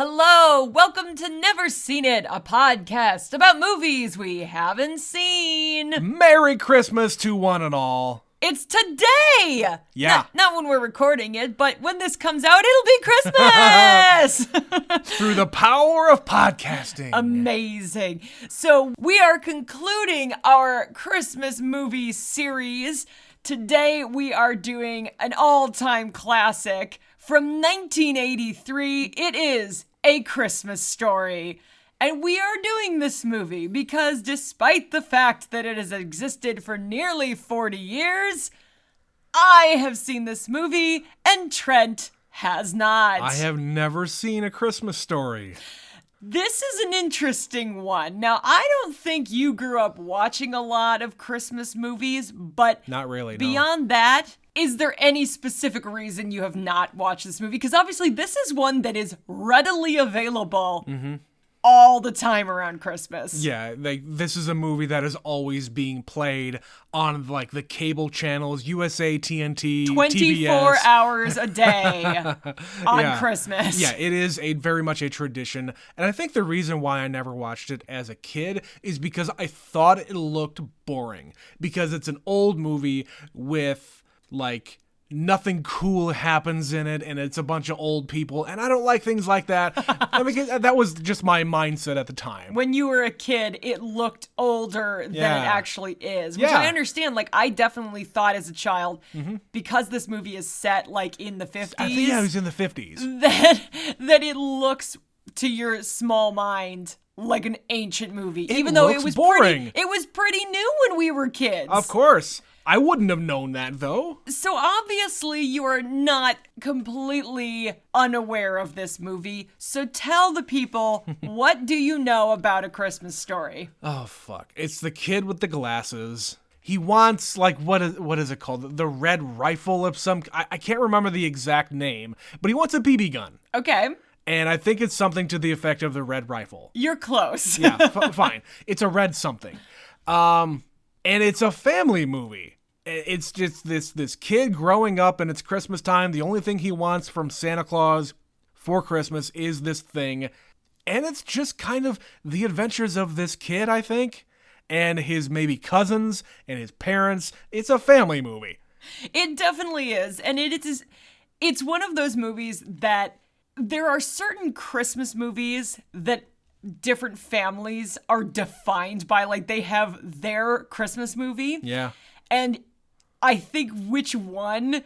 Hello, welcome to Never Seen It, a podcast about movies we haven't seen. Merry Christmas to one and all. It's today! Yeah. Not when we're recording it, but when this comes out, it'll be Christmas! Through the power of podcasting. Amazing. So we are concluding our Christmas movie series. Today we are doing an all-time classic from 1983. It is A Christmas Story. And we are doing this movie because despite the fact that it has existed for nearly 40 years, I have seen this movie and Trent has not. I have never seen A Christmas Story. This is an interesting one. Now, I don't think you grew up watching a lot of Christmas movies, but Not really, no. beyond that, is there any specific reason you have not watched this movie? Because obviously this is one that is readily available all the time around Christmas. Yeah, this is a movie that is always being played on the cable channels, USA, TNT, 24 TBS. hours a day on Christmas. Yeah, it is very much a tradition. And I think the reason why I never watched it as a kid is because I thought it looked boring. Because it's an old movie with, nothing cool happens in it, and it's a bunch of old people, and I don't like things like that. I mean, that was just my mindset at the time. When you were a kid, it looked older than it actually is, which Yeah. I understand. I definitely thought as a child, because this movie is set, in the 50s. I think it was in the 50s. That it looks to your small mind like an ancient movie, even though it looks was boring. It was pretty new when we were kids. Of course. I wouldn't have known that, though. So obviously you are not completely unaware of this movie. So tell the people, what do you know about A Christmas Story? Oh, fuck. It's the kid with the glasses. He wants, what is it called? The red rifle of some... I can't remember the exact name, but he wants a BB gun. Okay. And I think it's something to the effect of the red rifle. You're close. Yeah, fine. It's a red something. And it's a family movie. It's just this kid growing up and it's Christmas time. The only thing he wants from Santa Claus for Christmas is this thing. And it's just kind of the adventures of this kid, I think, and his maybe cousins and his parents. It's a family movie. It definitely is. And it's one of those movies that there are certain Christmas movies that different families are defined by. They have their Christmas movie. Yeah. And I think which one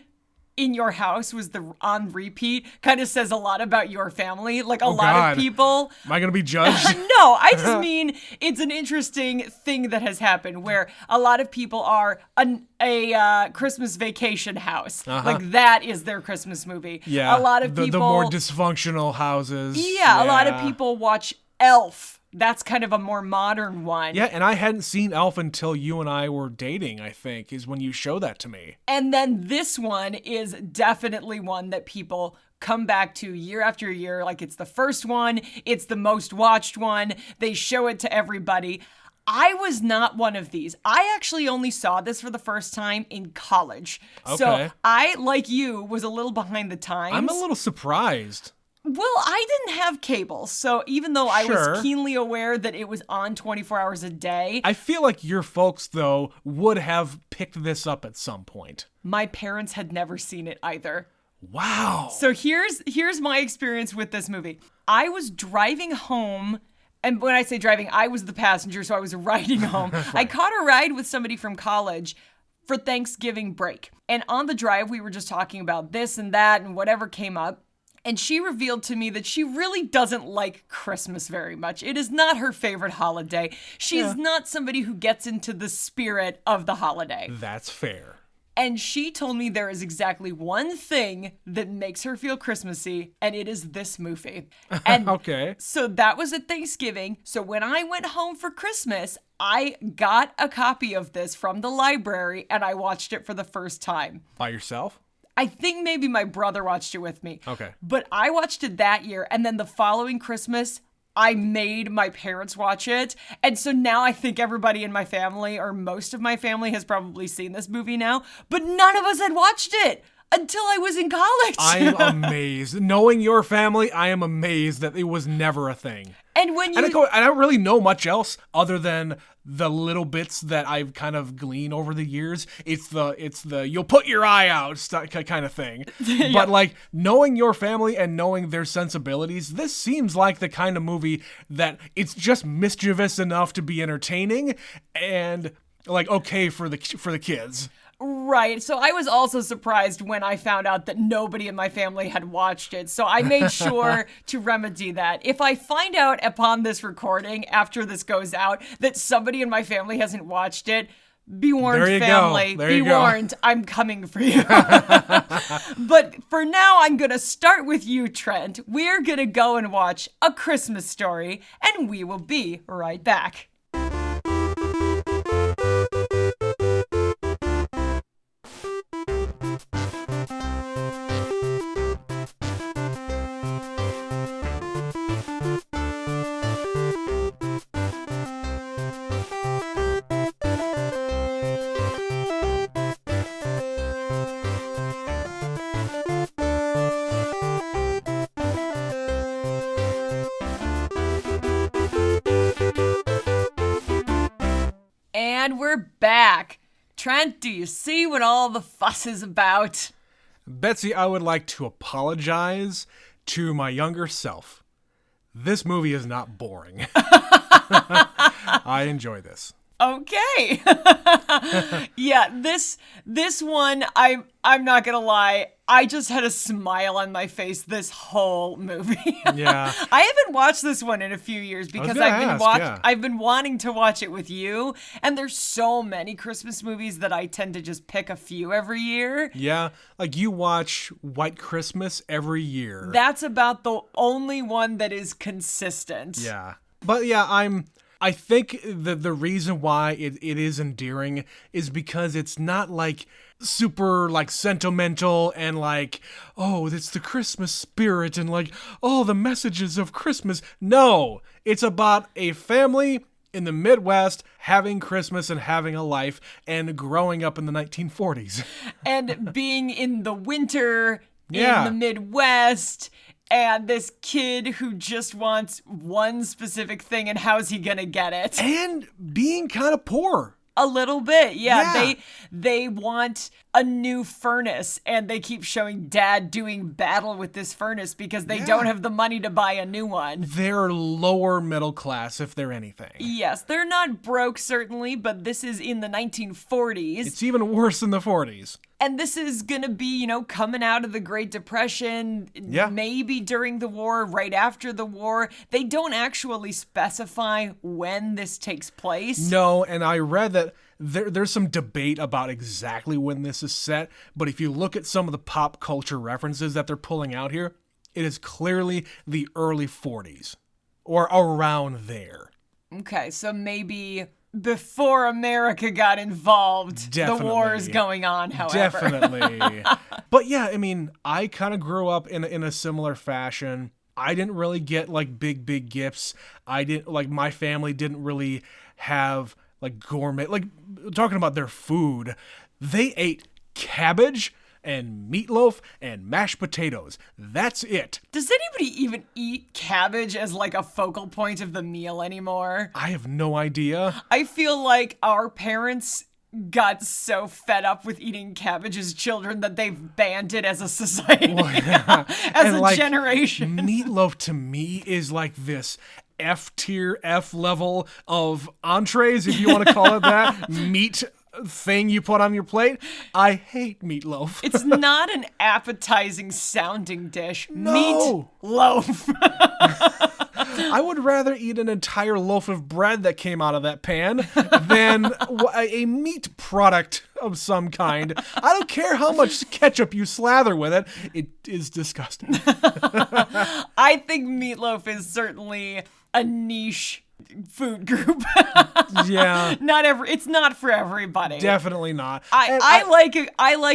in your house was on repeat kind of says a lot about your family. A lot of people... Am I going to be judged? No, I just mean it's an interesting thing that has happened where a lot of people are a Christmas Vacation house. That is their Christmas movie. Yeah. A lot of people... The more dysfunctional houses. Yeah, a lot of people watch Elf. That's kind of a more modern one. Yeah, and I hadn't seen Elf until you and I were dating, I think, is when you showed that to me. And then this one is definitely one that people come back to year after year. It's the first one. It's the most watched one. They show it to everybody. I was not one of these. I actually only saw this for the first time in college. Okay. So I, like you, was a little behind the times. I'm a little surprised. Well, I didn't have cable, so even though I Sure. was keenly aware that it was on 24 hours a day, I feel like your folks, though, would have picked this up at some point. my parents had never seen it either. Wow. So here's my experience with this movie. I was driving home, and when I say driving, I was the passenger, so I was riding home. I caught a ride with somebody from college for Thanksgiving break. And on the drive, we were just talking about this and that and whatever came up. And she revealed to me that she really doesn't like Christmas very much. It is not her favorite holiday. She's not somebody who gets into the spirit of the holiday. That's fair. And she told me there is exactly one thing that makes her feel Christmassy, and it is this movie. And Okay. so that was at Thanksgiving. So when I went home for Christmas, I got a copy of this from the library, and I watched it for the first time. By yourself? I think maybe my brother watched it with me. Okay. But I watched it that year, and then the following Christmas, I made my parents watch it. And so now I think everybody in my family, or most of my family, has probably seen this movie now, but none of us had watched it. until I was in college. I am amazed. Knowing your family, I am amazed that it was never a thing. And when I don't really know much else other than the little bits that I've kind of gleaned over the years. It's the you'll put your eye out kind of thing. Yeah. But like knowing your family and knowing their sensibilities, this seems like the kind of movie that it's just mischievous enough to be entertaining and like okay for the kids. Right. So I was also surprised when I found out that nobody in my family had watched it. So I made sure to remedy that. If I find out upon this recording, after this goes out, that somebody in my family hasn't watched it, be warned, family. Be warned. I'm coming for you. But for now, I'm going to start with you, Trent. We're going to go and watch A Christmas Story, and we will be right back. And we're back. Trent, do you see what all the fuss is about? Betsy, I would like to apologize to my younger self. This movie is not boring. I enjoy this. Okay. Yeah, this one, I'm not gonna lie, I just had a smile on my face this whole movie. Yeah. I haven't watched this one in a few years because I've been wanting to watch it with you, and there's so many Christmas movies that I tend to just pick a few every year. Yeah, like you watch White Christmas every year. That's about the only one that is consistent. Yeah. But yeah, I think the reason why it is endearing is because it's not like super like sentimental and like, oh, it's the Christmas spirit and like all the messages of Christmas. No, it's about a family in the Midwest having Christmas and having a life and growing up in the 1940s. And being in the winter in the Midwest. And this kid who just wants one specific thing, and how's he gonna get it? And being kind of poor. A little bit, yeah. They want a new furnace, and they keep showing Dad doing battle with this furnace because they don't have the money to buy a new one. They're lower middle class, if they're anything. Yes, they're not broke, certainly, but this is in the 1940s. It's even worse in the 40s. And this is going to be, coming out of the Great Depression, maybe during the war, right after the war. They don't actually specify when this takes place. No, and I read that there's some debate about exactly when this is set, but if you look at some of the pop culture references that they're pulling out here, it is clearly the early 40s, or around there. Okay, so maybe before America got involved, the war is going on, however. Definitely. But yeah, I mean, I kind of grew up in a similar fashion. I didn't really get like big gifts. My family didn't really have like gourmet, like talking about their food. They ate cabbage and meatloaf and mashed potatoes. That's it. Does anybody even eat cabbage as like a focal point of the meal anymore? I have no idea. I feel like our parents got so fed up with eating cabbage as children that they've banned it as a society, as a generation. Meatloaf to me is like this F tier, F level of entrees, if you want to call it that. Meat thing you put on your plate. I hate meatloaf. It's not an appetizing sounding dish. No. Meatloaf. I would rather eat an entire loaf of bread that came out of that pan than a meat product of some kind. I don't care how much ketchup you slather with it. It is disgusting. I think meatloaf is certainly a niche food group. Yeah. It's not for everybody. Definitely not. I like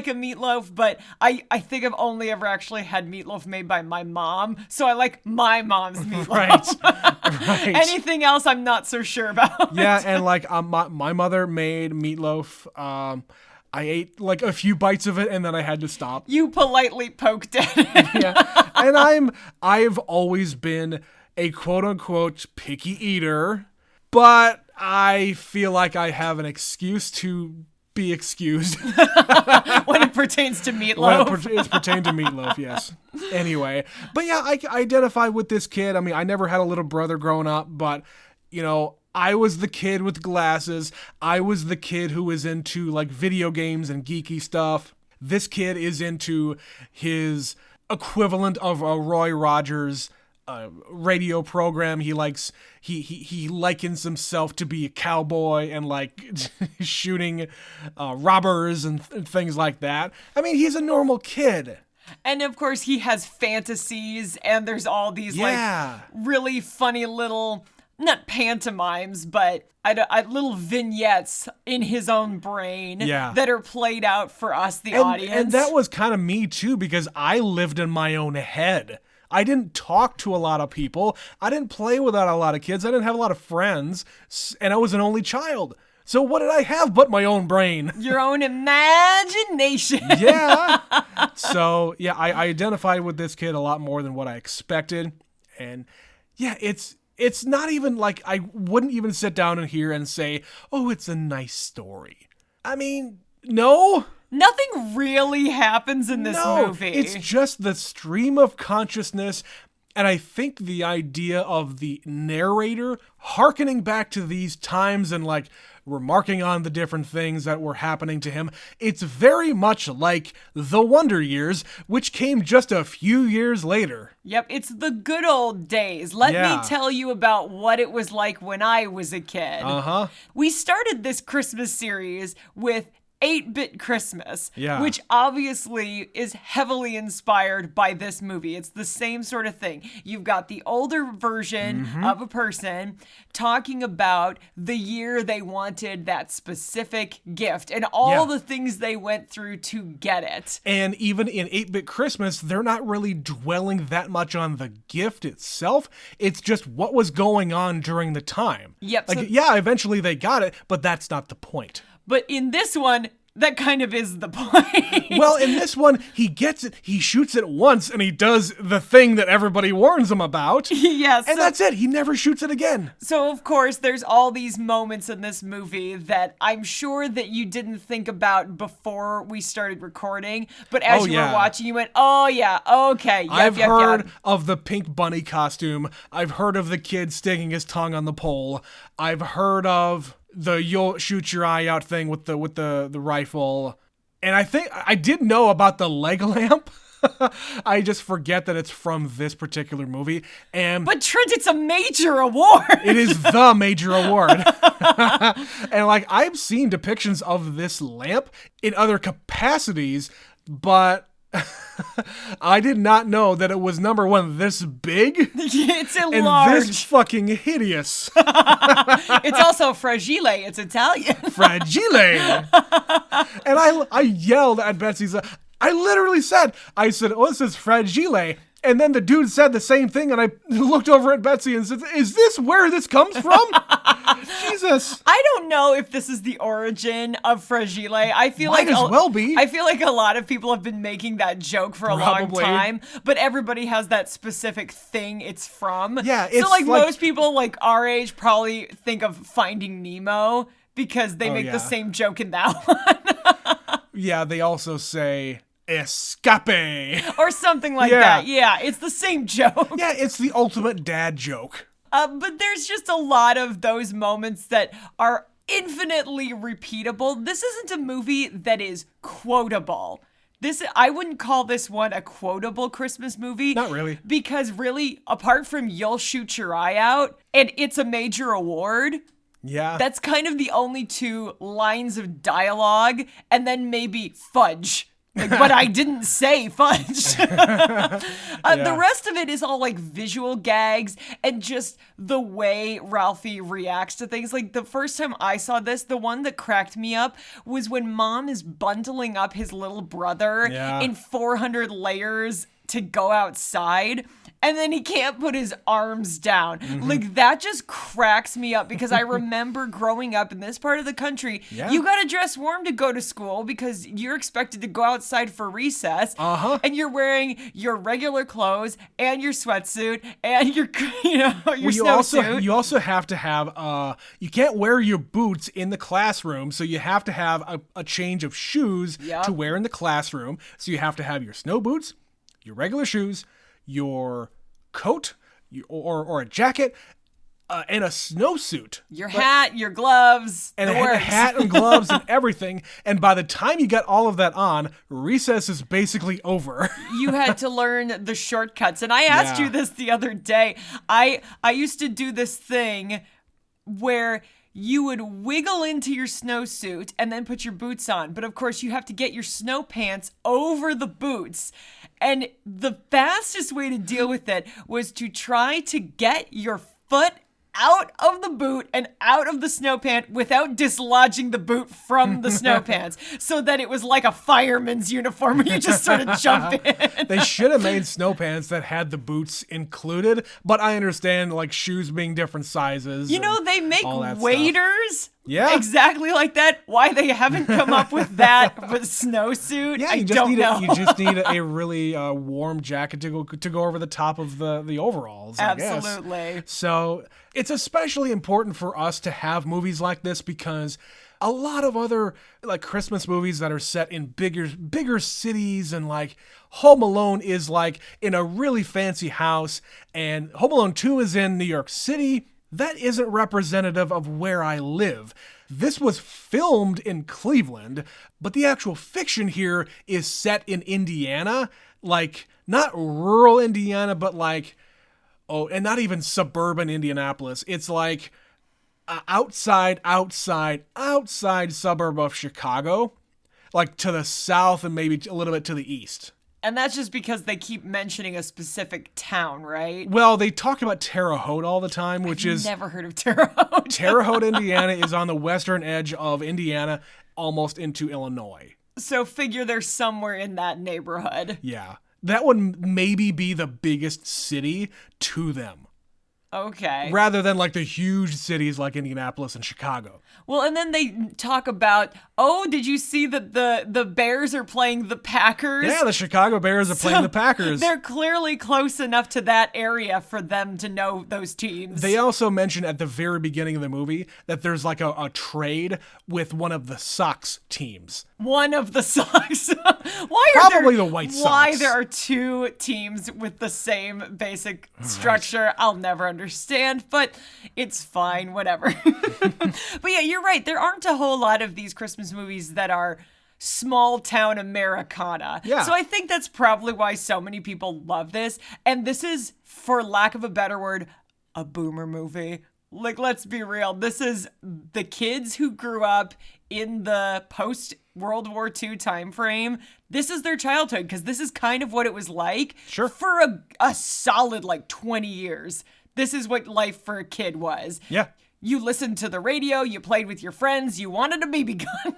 a meatloaf, but I think I've only ever actually had meatloaf made by my mom, so I like my mom's meatloaf. Right. Anything else I'm not so sure about. Yeah, and like my mother made meatloaf. I ate like a few bites of it and then I had to stop. You politely poked at it. Yeah. And I've always been a quote unquote picky eater, but I feel like I have an excuse to be excused. When it pertains to meatloaf. When it's pertained to meatloaf, yes. Anyway, but yeah, I identify with this kid. I mean, I never had a little brother growing up, but, you know, I was the kid with glasses. I was the kid who was into, like, video games and geeky stuff. This kid is into his equivalent of a Roy Rogers radio program. He likes he likens himself to be a cowboy and like shooting robbers and things like that. I mean, he's a normal kid. And of course he has fantasies, and there's all these like really funny little, not pantomimes, but little vignettes in his own brain that are played out for us, the audience. And that was kind of me too, because I lived in my own head. I didn't talk to a lot of people. I didn't play with a lot of kids. I didn't have a lot of friends. And I was an only child. So what did I have but my own brain? Your own imagination. Yeah. So, yeah, I identified with this kid a lot more than what I expected. And, yeah, it's not even like I wouldn't even sit down in here and say, oh, it's a nice story. I mean, no. Nothing really happens in this movie. It's just the stream of consciousness, and I think the idea of the narrator hearkening back to these times and like remarking on the different things that were happening to him, it's very much like The Wonder Years, which came just a few years later. Yep, it's the good old days. Let me tell you about what it was like when I was a kid. We started this Christmas series with 8-Bit Christmas, which obviously is heavily inspired by this movie. It's the same sort of thing. You've got the older version of a person talking about the year they wanted that specific gift and all the things they went through to get it. And even in 8-Bit Christmas, they're not really dwelling that much on the gift itself. It's just what was going on during the time. Yep. Like, eventually they got it, but that's not the point. But in this one, that kind of is the point. Well, in this one, he gets it, he shoots it once, and he does the thing that everybody warns him about. Yes. And that's it. He never shoots it again. So, of course, there's all these moments in this movie that I'm sure that you didn't think about before we started recording. But as you were watching, you went, oh, yeah, okay. Yep, I've heard of the pink bunny costume. I've heard of the kid sticking his tongue on the pole. I've heard of the you'll shoot your eye out thing with the rifle. And I think I did know about the leg lamp. I just forget that it's from this particular movie. But Trent, it's a major award. It is the major award. And like I've seen depictions of this lamp in other capacities, but I did not know that it was, number one, this big. It's and large. This fucking hideous. It's also fragile. It's Italian. Fragile. And I yelled at Betsy. I literally said, oh, this is fragile. And then the dude said the same thing, and I looked over at Betsy and said, is this where this comes from? Jesus. I don't know if this is the origin of fragile. I feel Might as well be. I feel like a lot of people have been making that joke for a long time, but everybody has that specific thing it's from. Yeah, it's so like most people like our age probably think of Finding Nemo because they make the same joke in that one. Yeah, they also say escape or something like that. Yeah, it's the same joke. Yeah, it's the ultimate dad joke. But there's just a lot of those moments that are infinitely repeatable. This isn't a movie that is quotable. I wouldn't call this one a quotable Christmas movie. Not really. Because really, apart from You'll Shoot Your Eye Out and It's a Major Award, that's kind of the only two lines of dialogue, and then maybe fudge. But I didn't say fudge. The rest of it is all like visual gags and just the way Ralphie reacts to things. Like the first time I saw this, the one that cracked me up was when Mom is bundling up his little brother in 400 layers to go outside. And then he can't put his arms down. Like, that just cracks me up because I remember growing up in this part of the country, you got to dress warm to go to school because you're expected to go outside for recess. And you're wearing your regular clothes and your sweatsuit and your, your snowsuit. You also have to have, you can't wear your boots in the classroom, so you have to have a change of shoes to wear in the classroom. So you have to have your snow boots, your regular shoes, your coat or a jacket, and a snowsuit. Your hat, your gloves, and a hat and gloves and everything. And by the time you got all of that on, recess is basically over. You had to learn the shortcuts. And I asked you this the other day. I used to do this thing where you would wiggle into your snowsuit and then put your boots on. But of course, you have to get your snow pants over the boots. And the fastest way to deal with it was to try to get your foot out of the boot and out of the snow pant without dislodging the boot from the snow pants, so that it was like a fireman's uniform where you just sort of jump in. They should have made snow pants that had the boots included, but I understand like shoes being different sizes. You know, they make waders. Yeah. Exactly like that. Why they haven't come up with that with snowsuit, I don't know. You just need a really warm jacket to go over the top of the overalls, I guess. Absolutely. So it's especially important for us to have movies like this because a lot of other like Christmas movies that are set in bigger cities, and like Home Alone is like in a really fancy house, and Home Alone 2 is in New York City. That isn't representative of where I live. This was filmed in Cleveland, but the actual fiction here is set in Indiana, like not rural Indiana, but like, and not even suburban Indianapolis. It's like outside suburb of Chicago, like to the south and maybe a little bit to the east. And that's just because they keep mentioning a specific town, right? Well, they talk about Terre Haute all the time, which is... Never heard of Terre Haute. Terre Haute, Indiana is on the western edge of Indiana, almost into Illinois. So figure they're somewhere in that neighborhood. Yeah. That would maybe be the biggest city to them. Okay. Rather than like the huge cities like Indianapolis and Chicago. Well, and then they talk about, did you see that the Bears are playing the Packers? Yeah, the Chicago Bears are playing the Packers. They're clearly close enough to that area for them to know those teams. They also mention at the very beginning of the movie that there's like a trade with one of the Sox teams. One of the Sox? Probably the White Sox. Why there are two teams with the same basic structure, I'll never understand, but it's fine, whatever. But yeah, you're right. There aren't a whole lot of these Christmas movies that are small town Americana. Yeah. So I think that's probably why so many people love this. And this is, for lack of a better word, a boomer movie. Like, let's be real. This is the kids who grew up in the post-World War II time frame. This is their childhood, because this is kind of what it was like for a solid, 20 years. This is what life for a kid was. Yeah. You listened to the radio, you played with your friends, you wanted a BB gun.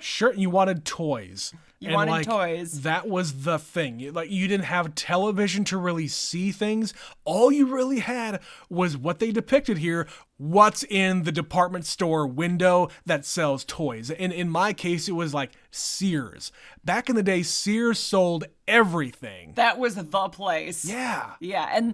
Sure, you wanted toys. You wanted toys. That was the thing. You didn't have television to really see things. All you really had was what they depicted here. What's in the department store window that sells toys. And in my case, it was like Sears. Back in the day, Sears sold everything. That was the place. Yeah. Yeah, and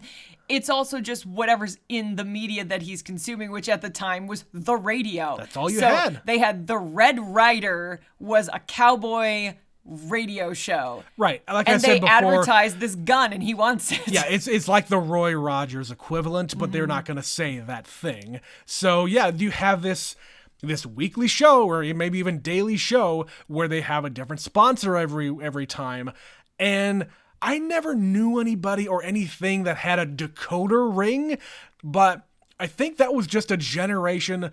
it's also just whatever's in the media that he's consuming, which at the time was the radio. That's all you had. They had the Red Ryder was a cowboy radio show. Right. Like and I said before. And they advertised this gun and he wants it. Yeah, it's like the Roy Rogers equivalent, but they're not going to say that thing. So yeah, you have this weekly show or maybe even daily show where they have a different sponsor every time. And I never knew anybody or anything that had a decoder ring, but I think that was just a generation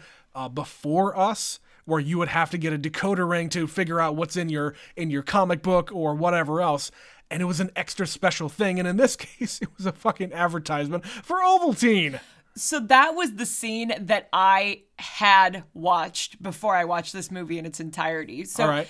before us, where you would have to get a decoder ring to figure out what's in your comic book or whatever else. And it was an extra special thing. And in this case, it was a fucking advertisement for Ovaltine. So that was the scene that I had watched before I watched this movie in its entirety. So all right.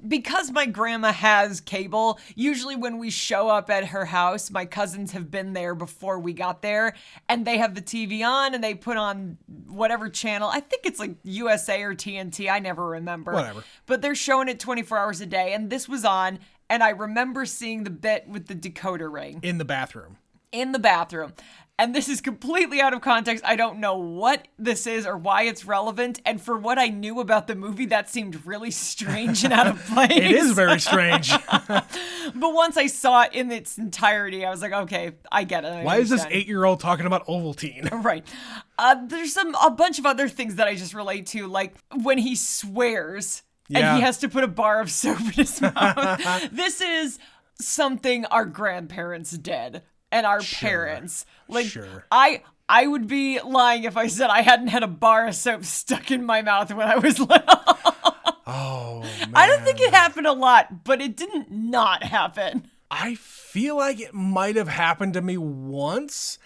because my grandma has cable, usually when we show up at her house, my cousins have been there before we got there, and they have the TV on and they put on whatever channel. I think it's like USA or TNT. I never remember. Whatever. But they're showing it 24 hours a day, and this was on, and I remember seeing the bit with the decoder ring. In the bathroom. In the bathroom. And this is completely out of context. I don't know what this is or why it's relevant. And for what I knew about the movie, that seemed really strange and out of place. It is very strange. But once I saw it in its entirety, I was like, okay, I get it. Why is this 8-year-old talking about Ovaltine? Right. There's a bunch of other things that I just relate to, like when he swears and he has to put a bar of soap in his mouth. This is something our grandparents did. And our parents. Like, sure. I would be lying if I said I hadn't had a bar of soap stuck in my mouth when I was little. Oh, man. I don't think it happened a lot, but it didn't not happen. I feel like it might have happened to me once.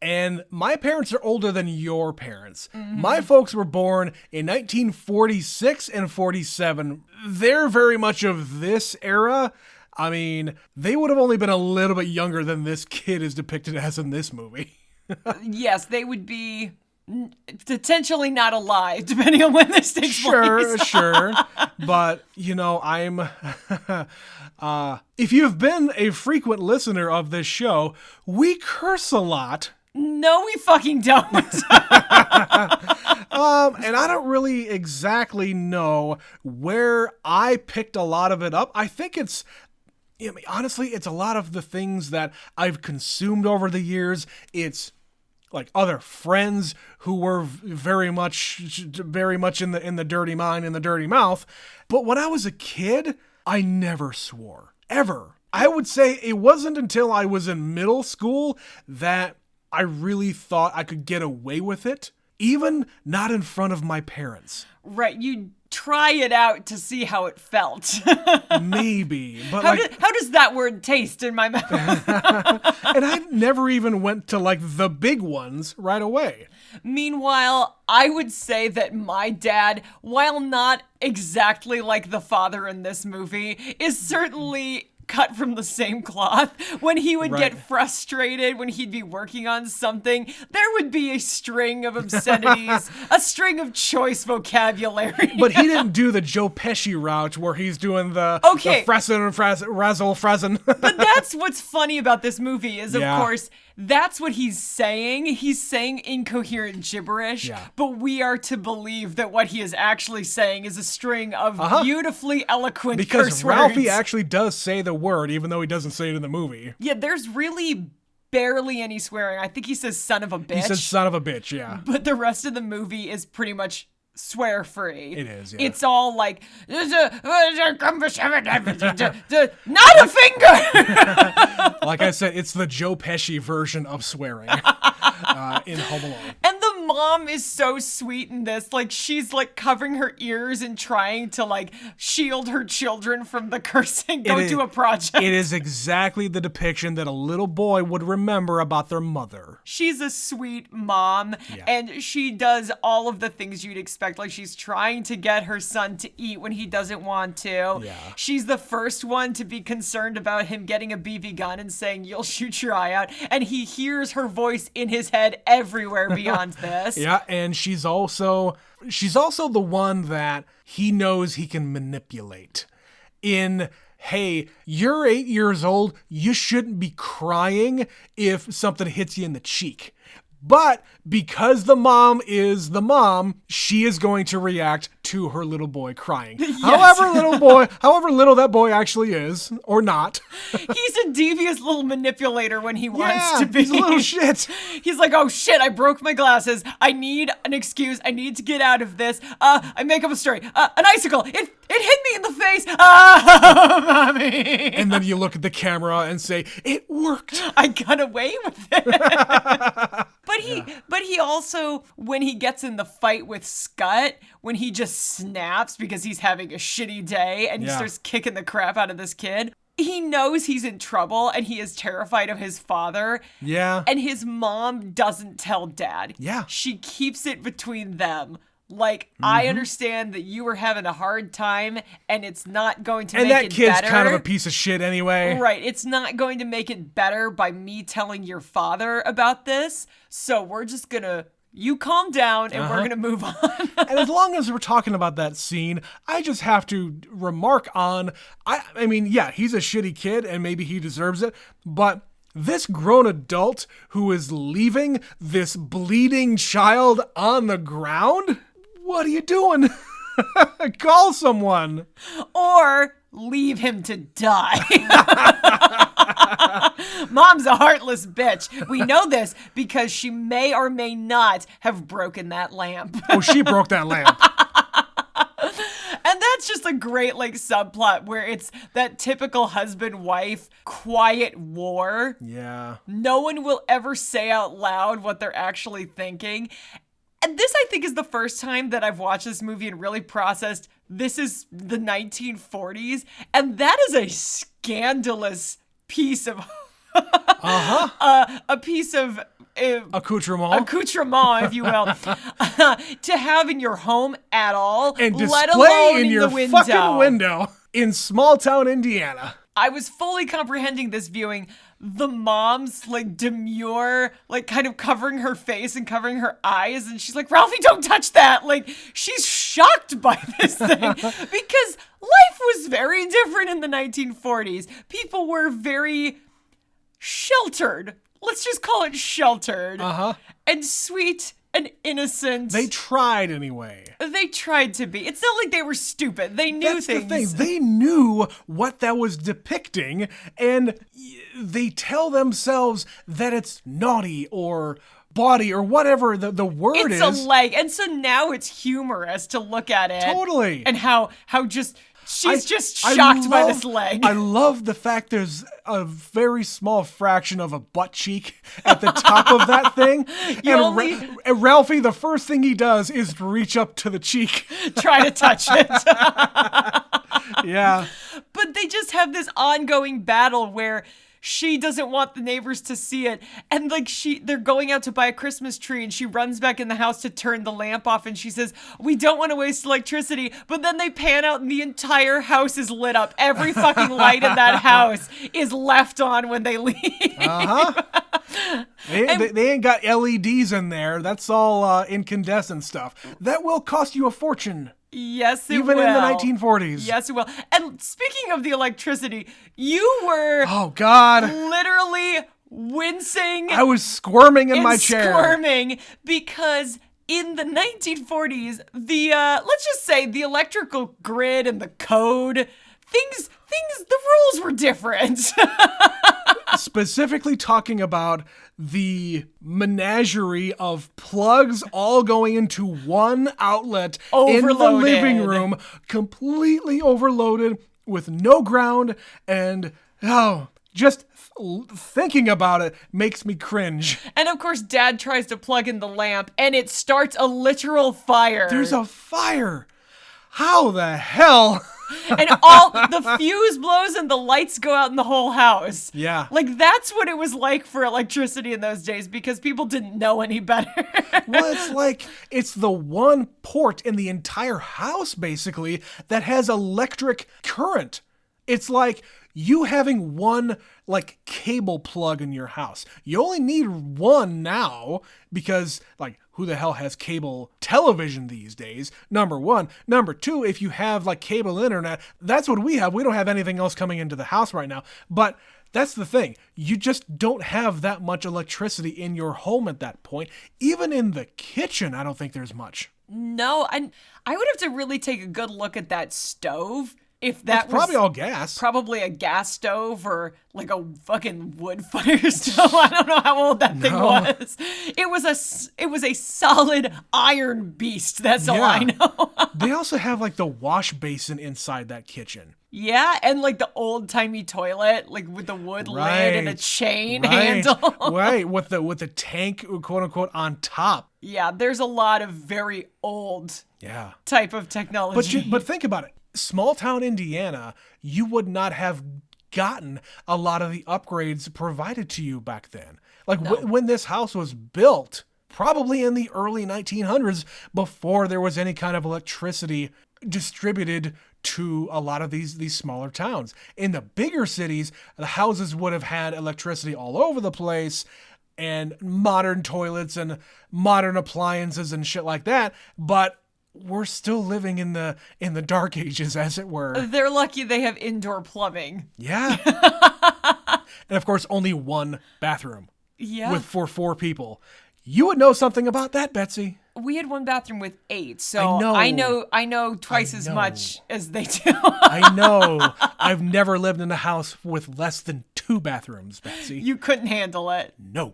And my parents are older than your parents. Mm-hmm. My folks were born in 1946 and 47. They're very much of this era. I mean, they would have only been a little bit younger than this kid is depicted as in this movie. Yes, they would be potentially not alive, depending on when this takes place. Sure. But, I'm... if you've been a frequent listener of this show, we curse a lot. No, we fucking don't. And I don't really exactly know where I picked a lot of it up. I think it's... honestly, it's a lot of the things that I've consumed over the years. It's like other friends who were very much in the dirty mind and the dirty mouth. But when I was a kid, I never swore. Ever. I would say it wasn't until I was in middle school that I really thought I could get away with it. Even not in front of my parents. Right, you try it out to see how it felt. Maybe, but how does that word taste in my mouth? And I never even went to the big ones right away. Meanwhile, I would say that my dad, while not exactly like the father in this movie, is certainly cut from the same cloth. When he would get frustrated, when he'd be working on something, there would be a string of obscenities, a string of choice vocabulary. But he didn't do the Joe Pesci route where he's doing the Fressen and Razzle Fressen. But that's what's funny about this movie is, of course, that's what he's saying. He's saying incoherent gibberish, but we are to believe that what he is actually saying is a string of beautifully eloquent curse words. Because Ralphie actually does say the word, even though he doesn't say it in the movie. Yeah, there's really barely any swearing. I think he says son of a bitch. He says son of a bitch, yeah. But the rest of the movie is pretty much swear-free. It is, yeah. It's all like, not a finger! Like I said, it's the Joe Pesci version of swearing in Home Alone. And the mom is so sweet in this. Like, she's covering her ears and trying to shield her children from the cursing. Go to a project. It is exactly the depiction that a little boy would remember about their mother. She's a sweet mom, and she does all of the things you'd expect. Like, she's trying to get her son to eat when he doesn't want to. Yeah. She's the first one to be concerned about him getting a BB gun and saying, "You'll shoot your eye out." And he hears her voice in his head everywhere beyond this. Yeah, and she's also the one that he knows he can manipulate. Hey, you're 8 years old, you shouldn't be crying if something hits you in the cheek. But because the mom is the mom, she is going to react to her little boy crying. Yes. However little that boy actually is, or not. He's a devious little manipulator when he wants to be. He's a little shit. He's like, oh shit, I broke my glasses. I need an excuse. I need to get out of this. I make up a story. An icicle. It hit me in the face. Mommy. And then you look at the camera and say, it worked. I got away with it. But he also, when he gets in the fight with Scott, when he just snaps because he's having a shitty day and he starts kicking the crap out of this kid, he knows he's in trouble and he is terrified of his father. Yeah. And his mom doesn't tell dad. Yeah. She keeps it between them. Like, I understand that you were having a hard time, and it's not going to make it better. And that kid's kind of a piece of shit anyway. Right. It's not going to make it better by me telling your father about this. So we're just going to, you calm down, and we're going to move on. And as long as we're talking about that scene, I just have to remark on, I mean, yeah, he's a shitty kid, and maybe he deserves it, but this grown adult who is leaving this bleeding child on the ground? What are you doing? Call someone. Or leave him to die. Mom's a heartless bitch. We know this because she may or may not have broken that lamp. Oh, she broke that lamp. And that's just a great like subplot where it's that typical husband-wife quiet war. Yeah. No one will ever say out loud what they're actually thinking. And this, I think, is the first time that I've watched this movie and really processed this is the 1940s. And that is a scandalous piece of... a piece of... accoutrement, if you will, to have in your home at all, and let display alone in your the window. fucking window in small town Indiana. I was fully comprehending this viewing. The mom's like demure, like kind of covering her face and covering her eyes, and she's like, "Ralphie, don't touch that!" Like she's shocked by this thing because life was very different in the 1940s. People were very sheltered. Let's just call it sheltered. And sweet and innocent. They tried anyway. They tried to be. It's not like they were stupid. They knew That's things. the thing. They knew what that was depicting, and they tell themselves that it's naughty or bawdy or whatever the word is. It's a leg. And so now it's humorous to look at it. Totally. And how just... She's just shocked by this leg. I love the fact there's a very small fraction of a butt cheek at the top of that thing. And Ralphie, the first thing he does is reach up to the cheek. Try to touch it. Yeah. But they just have this ongoing battle where she doesn't want the neighbors to see it. And like they're going out to buy a Christmas tree and she runs back in the house to turn the lamp off and she says, "We don't want to waste electricity." But then they pan out and the entire house is lit up. Every fucking light in that house is left on when they leave. They ain't got LEDs in there. That's all incandescent stuff. That will cost you a fortune. Yes, it will. Even in the 1940s. Yes, it will. And speaking of the electricity, you were... Oh, God. Literally wincing. I was squirming in my chair. Squirming because in the 1940s, let's just say the electrical grid and the code, the rules were different. Specifically talking about the menagerie of plugs all going into one outlet in the living room, completely overloaded with no ground, and just thinking about it makes me cringe. And of course, Dad tries to plug in the lamp, and it starts a literal fire. There's a fire. How the hell? And all the fuse blows and the lights go out in the whole house. Yeah. Like that's what it was like for electricity in those days because people didn't know any better. Well, it's like it's the one port in the entire house basically that has electric current. It's like you having one like cable plug in your house. You only need one now because like who the hell has cable television these days? Number one. Number two, if you have like cable internet, that's what we have. We don't have anything else coming into the house right now. But that's the thing. You just don't have that much electricity in your home at that point. Even in the kitchen, I don't think there's much. No, I would have to really take a good look at that stove. If that was probably all gas. Probably a gas stove or like a fucking wood fire stove. I don't know how old that thing was. It was a solid iron beast. That's all I know. They also have like the wash basin inside that kitchen. Yeah, and like the old-timey toilet, like with the wood lid and a chain handle. Right, with the tank, quote unquote, on top. Yeah, there's a lot of very old type of technology. But think about it. Small town Indiana, you would not have gotten a lot of the upgrades provided to you back then. Like when this house was built, probably in the early 1900s, before there was any kind of electricity distributed to a lot of these smaller towns. In the bigger cities, the houses would have had electricity all over the place and modern toilets and modern appliances and shit like that, but we're still living in the dark ages, as it were. They're lucky they have indoor plumbing. Yeah. And of course, only one bathroom. Yeah. For 4 people. You would know something about that, Betsy. We had one bathroom with 8, so I know twice as much as they do. I know. I've never lived in a house with less than 2 bathrooms, Betsy. You couldn't handle it. No.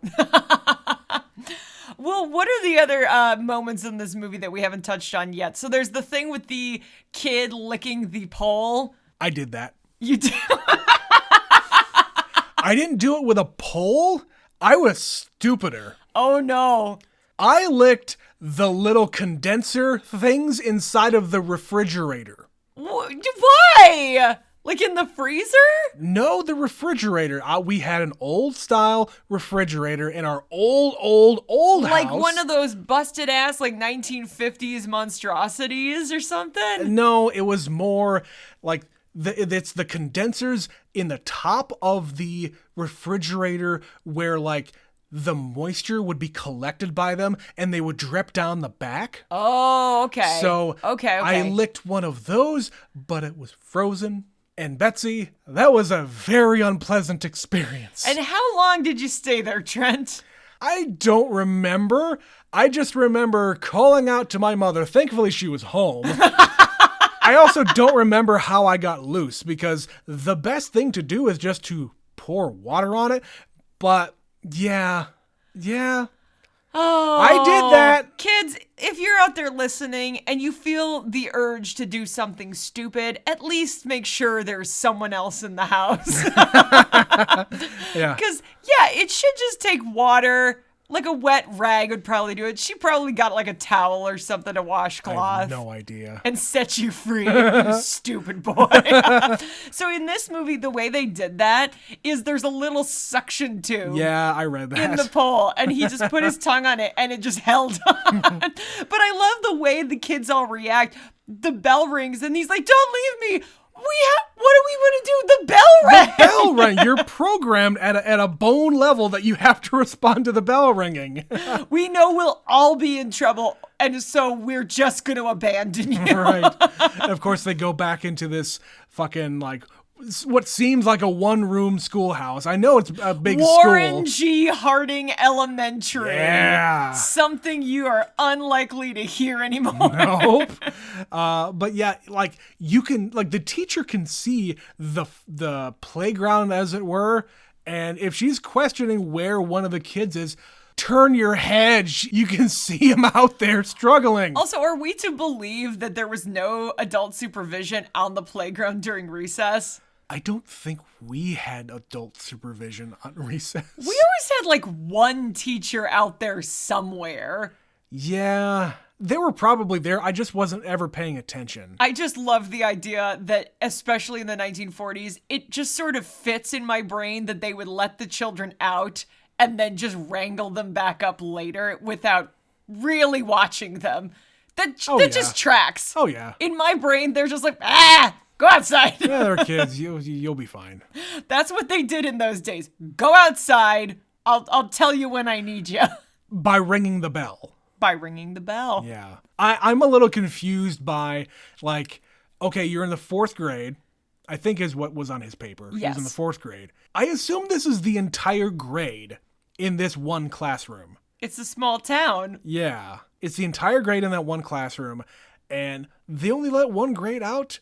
Well, what are the other moments in this movie that we haven't touched on yet? So there's the thing with the kid licking the pole. I did that. You did? I didn't do it with a pole. I was stupider. Oh, no. I licked the little condenser things inside of the refrigerator. Why? Like in the freezer? No, the refrigerator. We had an old style refrigerator in our old house. Like one of those busted ass like 1950s monstrosities or something? No, it was more like it's the condensers in the top of the refrigerator where like the moisture would be collected by them and they would drip down the back. Oh, okay. So okay. I licked one of those, but it was frozen. And Betsy, that was a very unpleasant experience. And how long did you stay there, Trent? I don't remember. I just remember calling out to my mother. Thankfully, she was home. I also don't remember how I got loose because the best thing to do is just to pour water on it. But yeah. Oh, I did that. Kids, if you're out there listening and you feel the urge to do something stupid, at least make sure there's someone else in the house. Yeah. Because, yeah, it should just take water. Like a wet rag would probably do it. She probably got like a towel or something, a washcloth. I have no idea. And set you free, you stupid boy. So in this movie, the way they did that is there's a little suction tube. Yeah, I read that. In the pole, and he just put his tongue on it, and it just held on. But I love the way the kids all react. The bell rings, and he's like, "Don't leave me. What are we going to do? The bell rang." The bell rang. You're programmed at a bone level that you have to respond to the bell ringing. We know we'll all be in trouble, and so we're just going to abandon you. Right. And of course, they go back into this fucking, like, what seems like a one-room schoolhouse. I know it's a big Warren school. G. Harding Elementary. Yeah. Something you are unlikely to hear anymore. Nope. But yeah, like you can, like the teacher can see the playground as it were, and if she's questioning where one of the kids is, turn your head. You can see him out there struggling. Also, are we to believe that there was no adult supervision on the playground during recess? I don't think we had adult supervision on recess. We always had like one teacher out there somewhere. Yeah, they were probably there. I just wasn't ever paying attention. I just love the idea that, especially in the 1940s, it just sort of fits in my brain that they would let the children out and then just wrangle them back up later without really watching them. That just tracks. Oh, yeah. In my brain, they're just like, go outside. Yeah, they're kids. You'll be fine. That's what they did in those days. Go outside. I'll tell you when I need you. By ringing the bell. By ringing the bell. Yeah. I'm a little confused by, like, okay, you're in the 4th grade. I think is what was on his paper. Yes. He was in the 4th grade. I assume this is the entire grade in this one classroom. It's a small town. Yeah. It's the entire grade in that one classroom. And they only let one grade out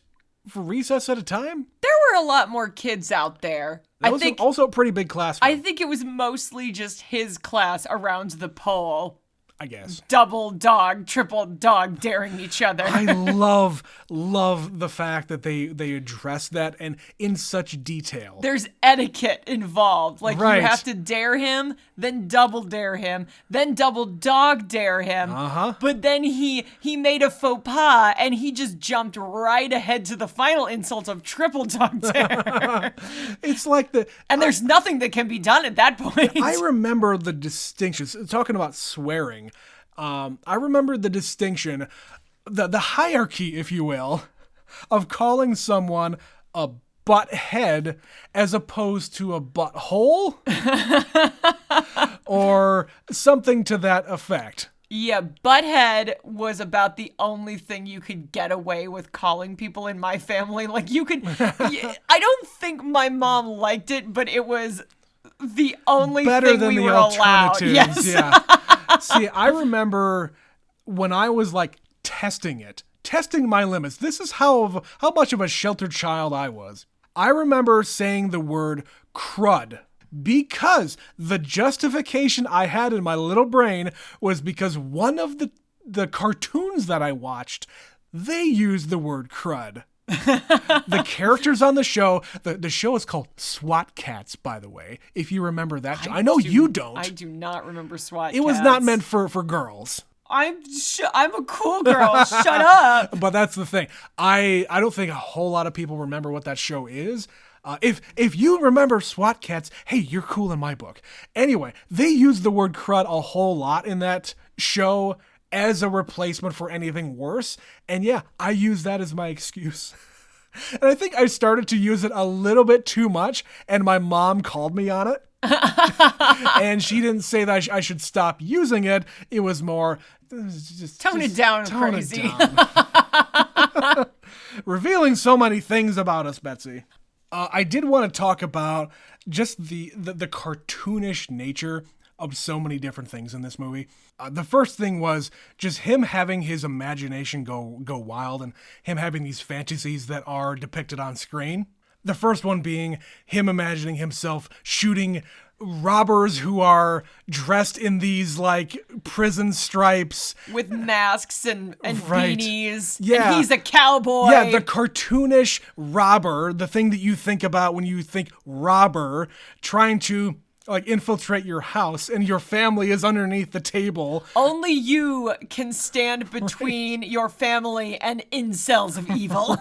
for recess at a time? There were a lot more kids out there. That was also a pretty big classroom. I think it was mostly just his class around the pole. I guess. Double dog, triple dog daring each other. I love the fact that they address that and in such detail. There's etiquette involved. Like right. You have to dare him, then double dare him, then double dog dare him. Uh-huh. But then he made a faux pas and he just jumped right ahead to the final insult of triple dog dare. It's like and there's nothing that can be done at that point. I remember the distinctions. Talking about swearing. thing. I remember the distinction, the hierarchy, if you will, of calling someone a butthead as opposed to a butthole or something to that effect. Yeah, butthead was about the only thing you could get away with calling people in my family. Like, you could... I don't think my mom liked it, but it was the only Better thing than we the were allowed. alternatives. Yes. Yeah. See, I remember when I was like testing my limits. This is how much of a sheltered child I was. I remember saying the word crud because the justification I had in my little brain was because one of the cartoons that I watched, they used the word crud. The characters on the show, the show is called SWAT Cats, by the way, if you remember that show. I know you don't. I do not remember SWAT Cats. It was not meant for girls. I'm a cool girl. Shut up. But that's the thing. I don't think a whole lot of people remember what that show is. If you remember SWAT Cats, hey, you're cool in my book. Anyway, they use the word crud a whole lot in that show as a replacement for anything worse. And yeah, I use that as my excuse. And I think I started to use it a little bit too much, and my mom called me on it. And she didn't say that I should stop using it. It was more... Just tone it down, tone crazy. It down. Revealing so many things about us, Betsy. I did want to talk about just the cartoonish nature of so many different things in this movie. The first thing was just him having his imagination go wild and him having these fantasies that are depicted on screen. The first one being him imagining himself shooting robbers who are dressed in these like prison stripes with masks and right. beanies. Yeah. And he's a cowboy. Yeah, the cartoonish robber, the thing that you think about when you think robber, trying to like infiltrate your house and your family is underneath the table. Only you can stand between your family and incels of evil.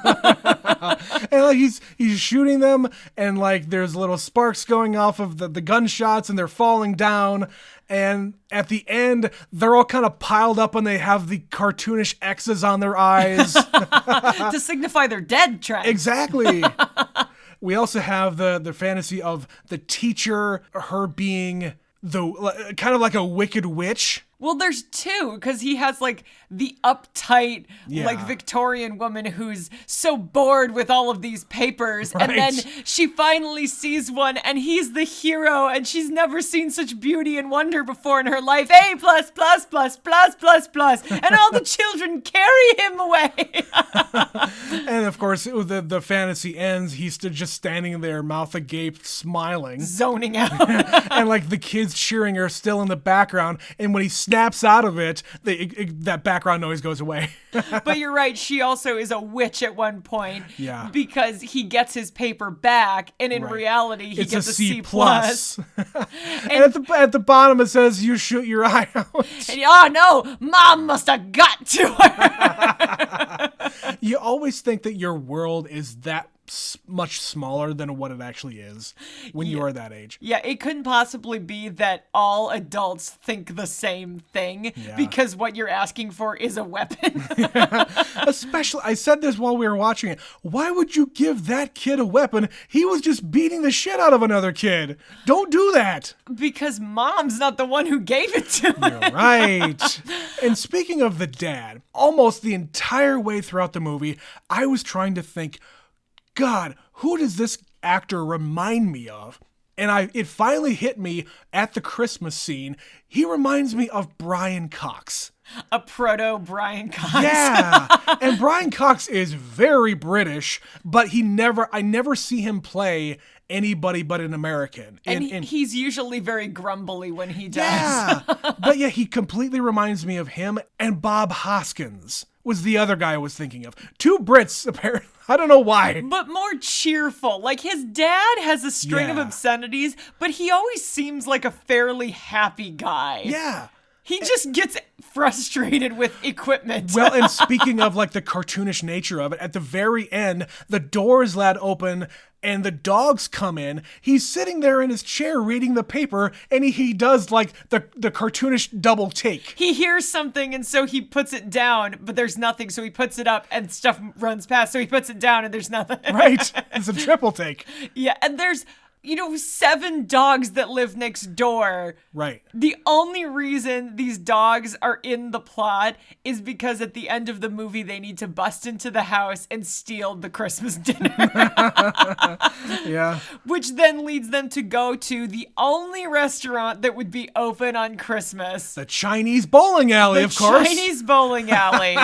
And like he's shooting them and like there's little sparks going off of the gunshots and they're falling down. And at the end, they're all kind of piled up and they have the cartoonish X's on their eyes. To signify they're dead, Trent. Exactly. We also have the fantasy of the teacher, her being the kind of like a wicked witch. Well, there's two, because he has like the uptight, Yeah. like Victorian woman who's so bored with all of these papers. Right. And then she finally sees one and he's the hero and she's never seen such beauty and wonder before in her life. A+++++++. And all the children carry him away. And of course, the fantasy ends. He's just standing there, mouth agape, smiling. Zoning out. And like the kids cheering are still in the background. And when he snaps out of it, that background noise goes away. But you're right, she also is a witch at one point. Yeah. Because he gets his paper back, and in Right. reality, he It's gets a C+. And at the bottom it says, you shoot your eye out. And oh no, Mom must have got to her. You always think that your world is that much smaller than what it actually is when you are that age. Yeah, it couldn't possibly be that all adults think the same thing, Yeah. because what you're asking for is a weapon. Especially, I said this while we were watching it. Why would you give that kid a weapon? He was just beating the shit out of another kid. Don't do that. Because Mom's not the one who gave it to him. You're right. And speaking of the dad, almost the entire way throughout the movie, I was trying to think, God, who does this actor remind me of? And it finally hit me at the Christmas scene. He reminds me of Brian Cox. A proto Brian Cox. Yeah. And Brian Cox is very British, but I never see him play anybody but an American. And he's usually very grumbly when he does. Yeah. But yeah, he completely reminds me of him. And Bob Hoskins was the other guy I was thinking of. Two Brits, apparently. I don't know why. But more cheerful. Like, his dad has a string of Yeah. obscenities, but he always seems like a fairly happy guy. Yeah. He just gets frustrated with equipment. Well, and speaking of like the cartoonish nature of it, at the very end, the door is let open and the dogs come in. He's sitting there in his chair reading the paper, and he does like the cartoonish double take. He hears something, and so he puts it down, but there's nothing, so he puts it up, and stuff runs past, so he puts it down, and there's nothing. Right. It's a triple take. Yeah, and there's, 7 dogs that live next door. Right. The only reason these dogs are in the plot is because at the end of the movie, they need to bust into the house and steal the Christmas dinner. Yeah. Which then leads them to go to the only restaurant that would be open on Christmas. The Chinese bowling alley, of course. Chinese bowling alley.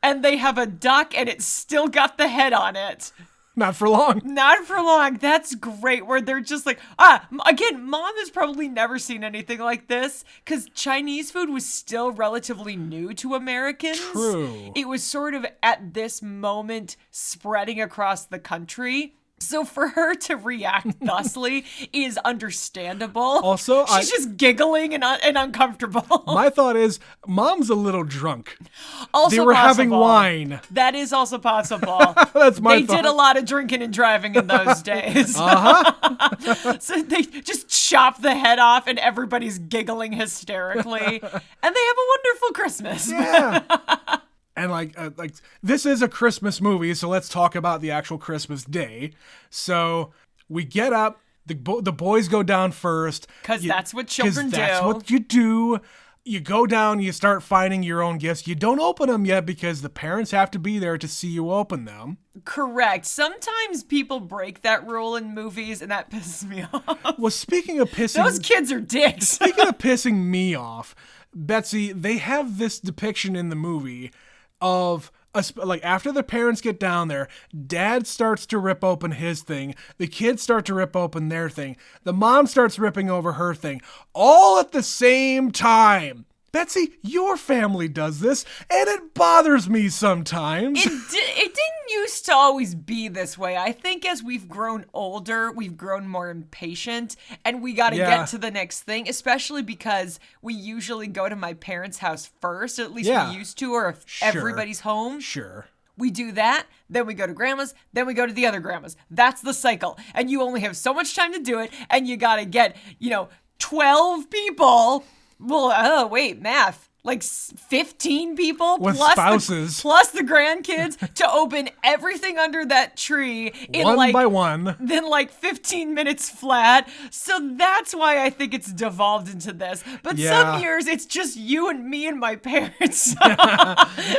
And they have a duck, and it's still got the head on it. Not for long. Not for long. That's great. Where they're just like, again, Mom has probably never seen anything like this because Chinese food was still relatively new to Americans. True. It was sort of at this moment spreading across the country. So for her to react thusly is understandable. Also, she's just giggling and uncomfortable. My thought is, Mom's a little drunk. Also they were possible. having wine. That is also possible. That's my They thought. did a lot of drinking and driving in those days. So they just chop the head off and everybody's giggling hysterically. And they have a wonderful Christmas. Yeah. And like this is a Christmas movie, so let's talk about the actual Christmas day. So we get up, the boys go down first. Because that's what children do. That's what you do. You go down, you start finding your own gifts. You don't open them yet because the parents have to be there to see you open them. Correct. Sometimes people break that rule in movies, and that pisses me off. Well, speaking of pissing... Those kids are dicks. Speaking of pissing me off, Betsy, they have this depiction in the movie of like after the parents get down there, Dad starts to rip open his thing, the kids start to rip open their thing, the mom starts ripping over her thing, all at the same time. Betsy, your family does this, and it bothers me sometimes. It didn't used to always be this way. I think as we've grown older, we've grown more impatient, and we got to get to the next thing, especially because we usually go to my parents' house first, at least we used to, or if everybody's home. Sure. We do that, then we go to grandma's, then we go to the other grandma's. That's the cycle. And you only have so much time to do it, and you got to get, 12 people. Well, math. Like 15 people with plus spouses plus the grandkids to open everything under that tree in one by one. Then 15 minutes flat. So that's why I think it's devolved into this. But some years it's just you and me and my parents.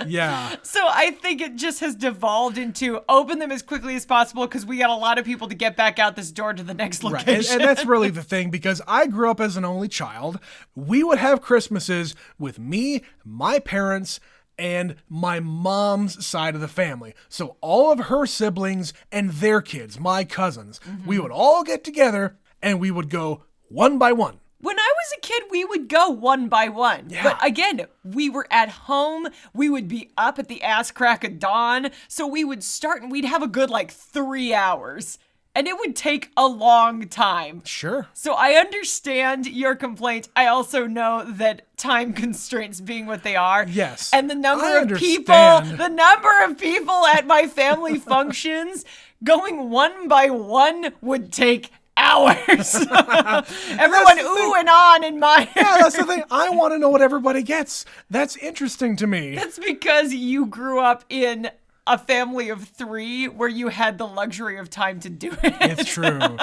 Yeah. So I think it just has devolved into open them as quickly as possible because we got a lot of people to get back out this door to the next location. Right. And that's really the thing, because I grew up as an only child. We would have Christmases with me, my parents, and my mom's side of the family. So all of her siblings and their kids, my cousins, we would all get together and we would go one by one. When I was a kid, we would go one by one. Yeah. But again, we were at home. We would be up at the ass crack of dawn. So we would start and we'd have a good 3 hours. And it would take a long time. Sure. So I understand your complaint. I also know that time constraints being what they are. Yes. And the number of people at my family functions going one by one would take hours. Everyone ooh and on in my Yeah, that's the thing. I want to know what everybody gets. That's interesting to me. That's because you grew up in a family of 3 where you had the luxury of time to do it. It's true.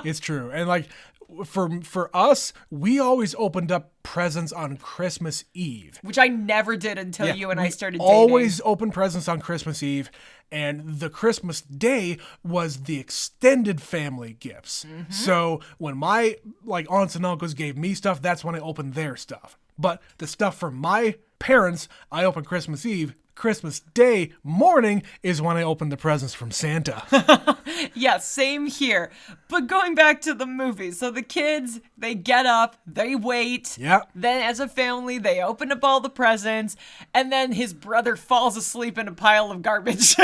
It's true. And for us, we always opened up presents on Christmas Eve. Which I never did until you and I started dating. Always opened presents on Christmas Eve, and the Christmas Day was the extended family gifts. So when my aunts and uncles gave me stuff, that's when I opened their stuff. But the stuff from my parents, I opened Christmas Eve. Christmas Day morning is when I opened the presents from Santa. Yeah, same here. But going back to the movie, so the kids, they get up, they wait. Yeah. Then as a family, they open up all the presents, and then his brother falls asleep in a pile of garbage.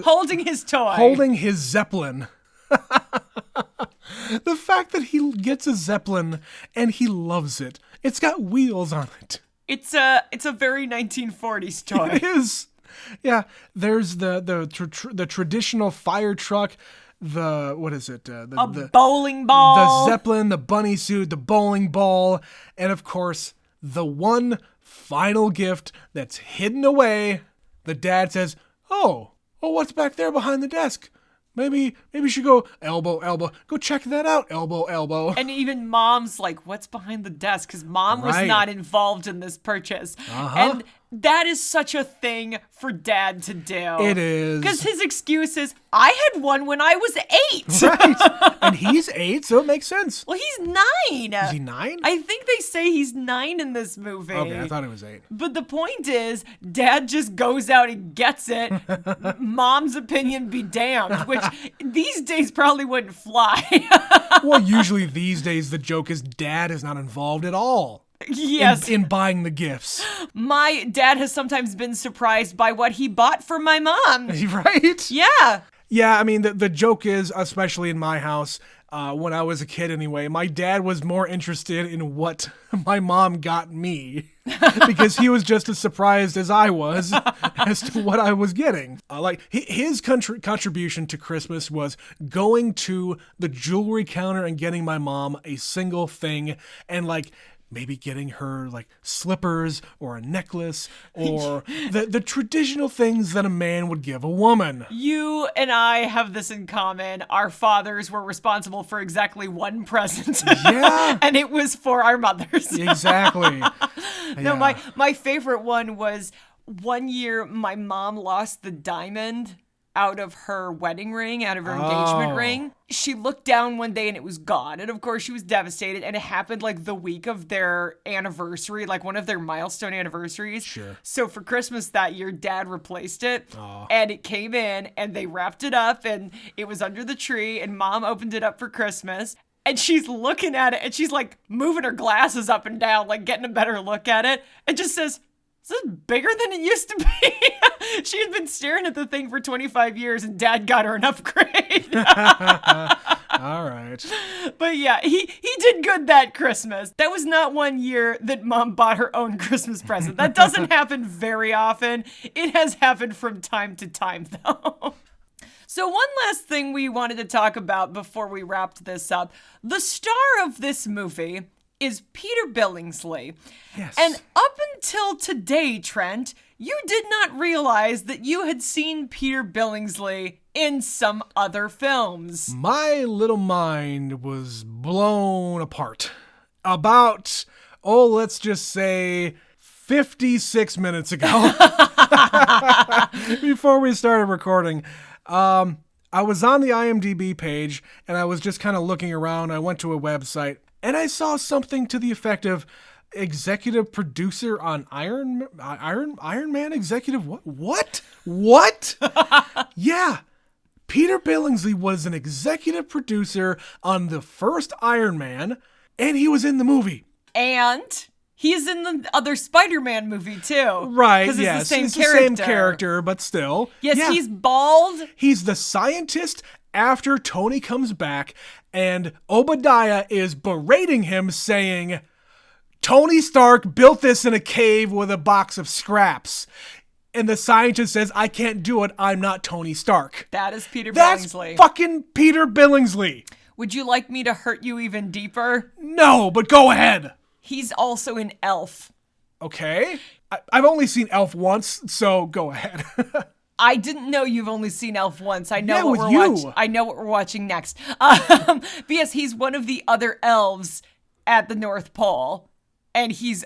Holding his toy. Holding his Zeppelin. The fact that he gets a Zeppelin and he loves it It's got wheels on it. It's a very 1940s toy. It is. Yeah, there's the traditional fire truck, what is it? The bowling ball. The Zeppelin, the bunny suit, the bowling ball, and of course, the one final gift that's hidden away. The dad says, oh, what's back there behind the desk? Maybe you should go elbow, go check that out, elbow. And even mom's like, what's behind the desk? Because mom was not involved in this purchase. And that is such a thing for dad to do. It is. Because his excuse is, I had one when I was 8. Right. And he's 8, so it makes sense. Well, he's 9. Is he 9? I think they say he's 9 in this movie. Okay, I thought he was 8. But the point is, dad just goes out and gets it. Mom's opinion be damned, which these days probably wouldn't fly. Well, usually these days the joke is dad is not involved at all. Yes. In buying the gifts. My dad has sometimes been surprised by what he bought for my mom. Right? Yeah. Yeah, I mean, the joke is, especially in my house, when I was a kid anyway, my dad was more interested in what my mom got me because he was just as surprised as I was as to what I was getting. Like, his contribution to Christmas was going to the jewelry counter and getting my mom a single thing and, like, maybe getting her like slippers or a necklace or the traditional things that a man would give a woman. You and I have this in common. Our fathers were responsible for exactly one present. Yeah. And it was for our mothers. Exactly. No, my favorite one was one year my mom lost the diamond out of her wedding ring, out of her engagement ring. She looked down one day and it was gone. And of course she was devastated. And it happened like the week of their anniversary, like one of their milestone anniversaries. Sure. So for Christmas that year, dad replaced it. And it came in and they wrapped it up and it was under the tree and mom opened it up for Christmas. And she's looking at it and she's like moving her glasses up and down, like getting a better look at it. And just says, is this bigger than it used to be? She had been staring at the thing for 25 years and dad got her an upgrade. All right. But yeah, he did good that Christmas. That was not one year that mom bought her own Christmas present. That doesn't happen very often. It has happened from time to time though. So one last thing we wanted to talk about before we wrapped this up. The star of this movie is Peter Billingsley. Yes. And up until today, Trent, you did not realize that you had seen Peter Billingsley in some other films. My little mind was blown apart. About, let's just say 56 minutes ago. Before we started recording. I was on the IMDb page and I was just kind of looking around. I went to a website and I saw something to the effect of executive producer on Iron Man executive. What? Yeah. Peter Billingsley was an executive producer on the first Iron Man and he was in the movie. And he's in the other Spider-Man movie too. Right, because yes. It's the It's same the same character, but still. Yes, yeah. He's bald. He's the scientist after Tony comes back, and Obadiah is berating him, saying, Tony Stark built this in a cave with a box of scraps. And the scientist says, I can't do it. I'm not Tony Stark. That is Peter That's Billingsley. Fucking Peter Billingsley. Would you like me to hurt you even deeper? No, but go ahead. He's also an elf. Okay. I've only seen Elf once, so go ahead. I didn't know you've only seen Elf once. I know what we're watching. I know what we're watching next. Because he's one of the other elves at the North Pole, and he's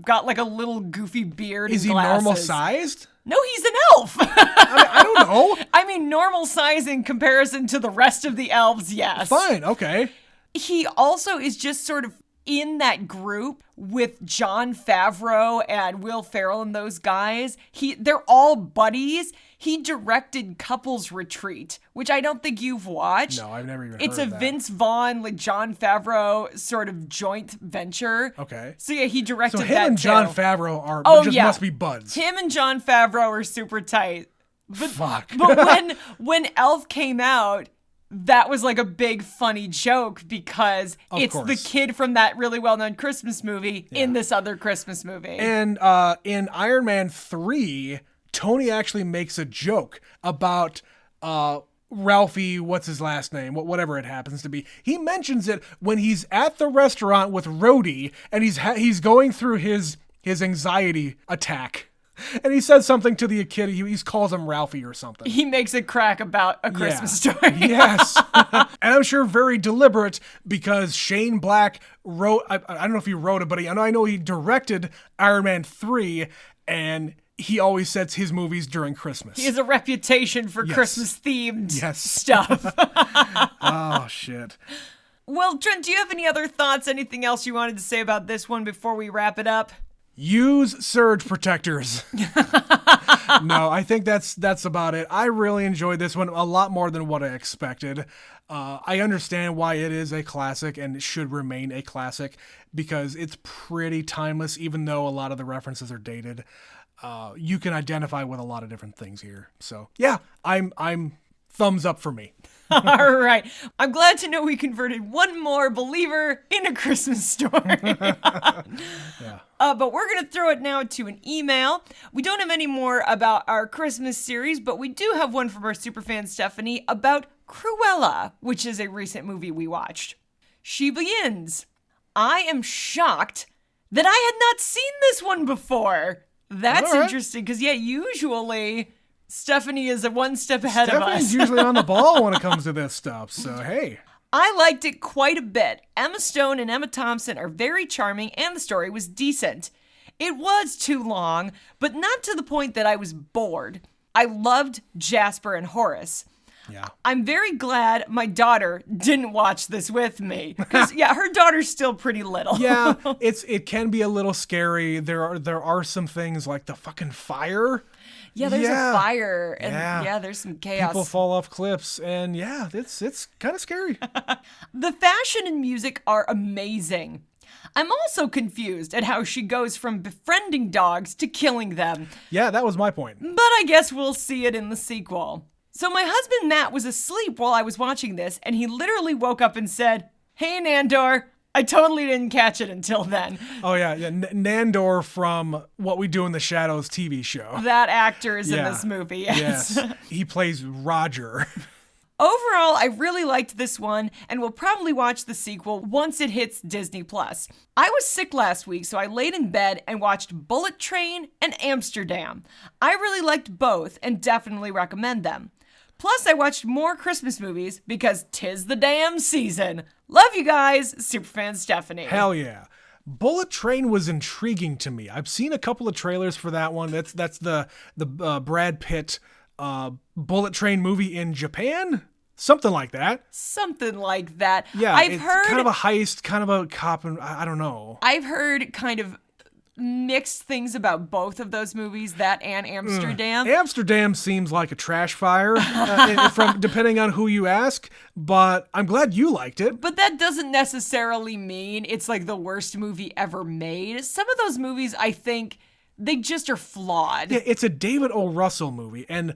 got like a little goofy beard. Is and he glasses. normal sized? No, he's an elf. I don't know. I mean, normal size in comparison to the rest of the elves. Yes. Fine. Okay. He also is just sort of in that group with Jon Favreau and Will Ferrell and those guys. They're all buddies. He directed Couples Retreat, which I don't think you've watched. No, I've never even It's heard a of that. Vince Vaughn, like Jon Favreau sort of joint venture. Okay. So yeah, he directed So that him and Jon too. Favreau are yeah. must be buds. Him and Jon Favreau are super tight. Fuck. But when Elf came out, that was like a big funny joke because it's the course. kid from that really well-known Christmas movie in this other Christmas movie. And in Iron Man 3, Tony actually makes a joke about Ralphie, what's his last name? Whatever it happens to be. He mentions it when he's at the restaurant with Rhodey and he's going through his anxiety attack. And he says something to the kid. He calls him Ralphie or something. He makes a crack about A Christmas Story. Yes. And I'm sure very deliberate because Shane Black wrote, I don't know if he wrote it, but I know he directed Iron Man 3, and he always sets his movies during Christmas. He has a reputation for Christmas-themed stuff. Oh, shit. Well, Trent, do you have any other thoughts, anything else you wanted to say about this one before we wrap it up? Use surge protectors. No, I think that's about it. I really enjoyed this one a lot more than what I expected. I understand why it is a classic and it should remain a classic because it's pretty timeless, even though a lot of the references are dated. You can identify with a lot of different things here. So yeah, I'm thumbs up for me. All right. I'm glad to know we converted one more believer in A Christmas Story. Yeah. But we're going to throw it now to an email. We don't have any more about our Christmas series, but we do have one from our superfan Stephanie about Cruella, which is a recent movie we watched. She begins, I am shocked that I had not seen this one before. That's interesting because, usually Stephanie is one step ahead of us. Stephanie's usually on the ball when it comes to this stuff, so hey. I liked it quite a bit. Emma Stone and Emma Thompson are very charming and the story was decent. It was too long, but not to the point that I was bored. I loved Jasper and Horace. Yeah. I'm very glad my daughter didn't watch this with me. Because, her daughter's still pretty little. Yeah, it can be a little scary. There are some things like the fucking fire. Yeah, there's a fire, and there's some chaos. People fall off cliffs, and it's kind of scary. The fashion and music are amazing. I'm also confused at how she goes from befriending dogs to killing them. Yeah, that was my point. But I guess we'll see it in the sequel. So my husband Matt was asleep while I was watching this, and he literally woke up and said, "Hey, Nandor." I totally didn't catch it until then. Oh, yeah. Nandor from What We Do in the Shadows TV show. That actor is in this movie, yes. He plays Roger. Overall, I really liked this one and will probably watch the sequel once it hits Disney+. I was sick last week, so I laid in bed and watched Bullet Train and Amsterdam. I really liked both and definitely recommend them. Plus, I watched more Christmas movies because 'tis the damn season. Love you guys, Superfan Stephanie. Hell yeah. Bullet Train was intriguing to me. I've seen a couple of trailers for that one. That's the Brad Pitt Bullet Train movie in Japan? Something like that. Something like that. Yeah, I've it's heard kind of a heist, kind of a cop, and I don't know. I've heard kind of mixed things about both of those movies, that and Amsterdam. Amsterdam seems like a trash fire, from depending on who you ask, but I'm glad you liked it. But that doesn't necessarily mean it's like the worst movie ever made. Some of those movies, I think, they just are flawed. Yeah, it's a David O. Russell movie, and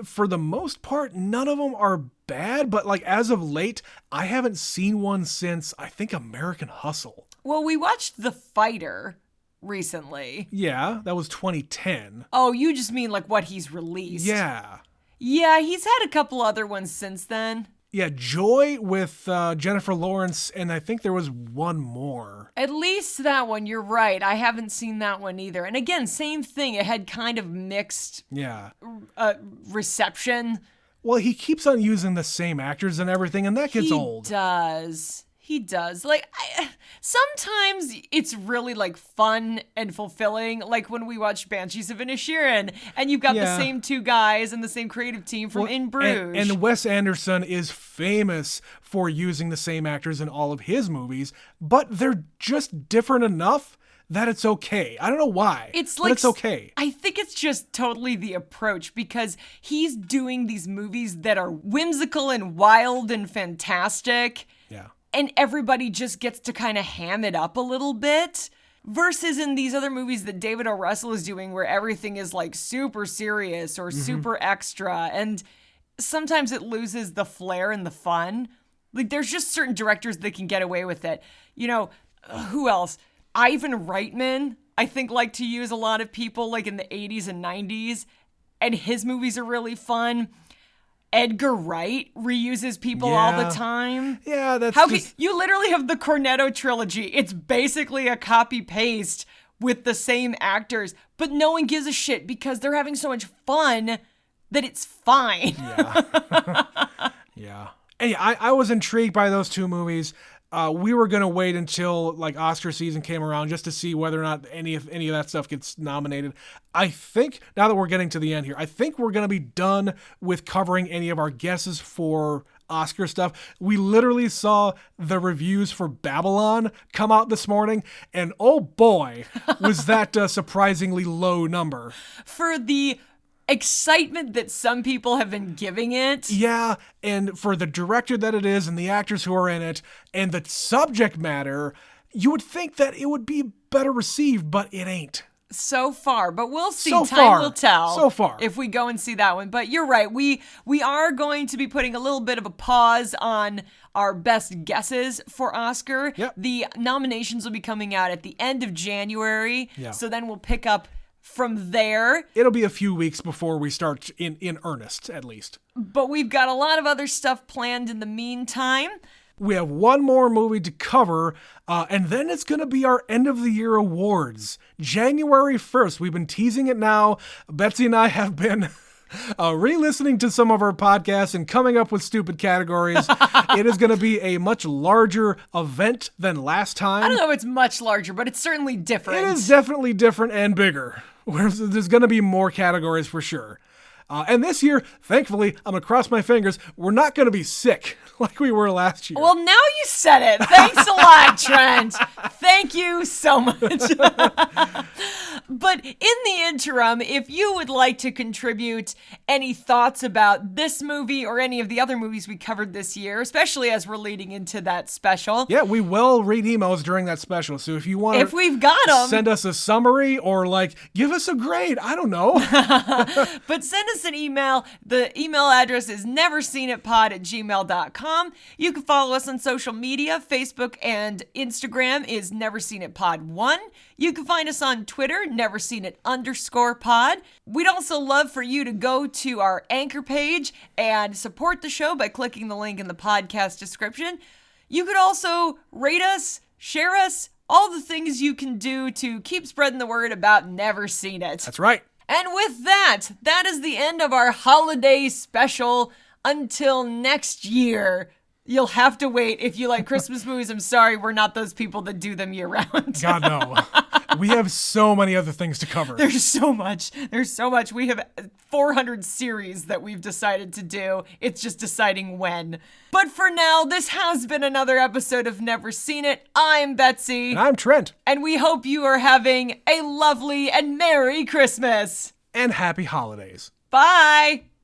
for the most part, none of them are bad, but like as of late, I haven't seen one since, I think, American Hustle. Well, we watched The Fighter recently. Yeah, that was 2010. Oh, you just mean like what he's released. Yeah. Yeah, he's had a couple other ones since then. Yeah, Joy with Jennifer Lawrence, and I think there was one more. At least that one, you're right. I haven't seen that one either. And again, same thing. It had kind of mixed reception. Well, he keeps on using the same actors and everything, and that gets old. He does. Like, sometimes it's really, like, fun and fulfilling. Like, when we watched Banshees of Inisherin, and you've got the same two guys and the same creative team from In Bruges. And Wes Anderson is famous for using the same actors in all of his movies, but they're just different enough that it's okay. I don't know why, but it's okay. I think it's just totally the approach, because he's doing these movies that are whimsical and wild and fantastic. Yeah. And everybody just gets to kind of ham it up a little bit. Versus in these other movies that David O. Russell is doing where everything is like super serious or super extra. And sometimes it loses the flair and the fun. Like, there's just certain directors that can get away with it. You know, who else? Ivan Reitman, I think, liked to use a lot of people, like, in the 80s and 90s, and his movies are really fun. Edgar Wright reuses people all the time. Yeah, that's you literally have the Cornetto trilogy. It's basically a copy-paste with the same actors, but no one gives a shit because they're having so much fun that it's fine. Yeah. Yeah. And yeah, I was intrigued by those two movies. We were going to wait until like Oscar season came around just to see whether or not any of that stuff gets nominated. I think now that we're getting to the end here, I think we're going to be done with covering any of our guesses for Oscar stuff. We literally saw the reviews for Babylon come out this morning, and oh boy, was that a surprisingly low number. For the excitement that some people have been giving it. Yeah, and for the director that it is and the actors who are in it and the subject matter, you would think that it would be better received, but it ain't. So far, but we'll see. So Time far. will tell. So far. If we go and see that one. But you're right. We are going to be putting a little bit of a pause on our best guesses for Oscar. Yep. The nominations will be coming out at the end of January. Yeah. So then we'll pick up from there. It'll be a few weeks before we start in earnest, at least. But we've got a lot of other stuff planned in the meantime. We have one more movie to cover, and then it's going to be our end of the year awards. January 1st. We've been teasing it now. Betsy and I have been re-listening to some of our podcasts and coming up with stupid categories. It is going to be a much larger event than last time. I don't know if it's much larger, but it's certainly different. It is definitely different and bigger. There's going to be more categories for sure. And this year, thankfully, I'm going to cross my fingers, we're not going to be sick like we were last year. Well, now you said it. Thanks a lot, Trent. Thank you so much. But in the interim, if you would like to contribute any thoughts about this movie or any of the other movies we covered this year, especially as we're leading into that special. Yeah, we will read emails during that special. So if you want to, if we've got them, send us a summary or like give us a grade. I don't know. But send us an email. The email address is neverseenitpod@gmail.com. You can follow us on social media. Facebook and Instagram is neverseenitpod1. You can find us on Twitter, neverseenit_pod. We'd also love for you to go to our Anchor page and support the show by clicking the link in the podcast description. You could also rate us, share us, all the things you can do to keep spreading the word about Never Seen It. That's right. And with that is the end of our holiday special. Until next year, you'll have to wait. If you like Christmas movies, I'm sorry, we're not those people that do them year round. God, no. We have so many other things to cover. There's so much. We have 400 series that we've decided to do. It's just deciding when. But for now, this has been another episode of Never Seen It. I'm Betsy. And I'm Trent. And we hope you are having a lovely and Merry Christmas. And happy holidays. Bye.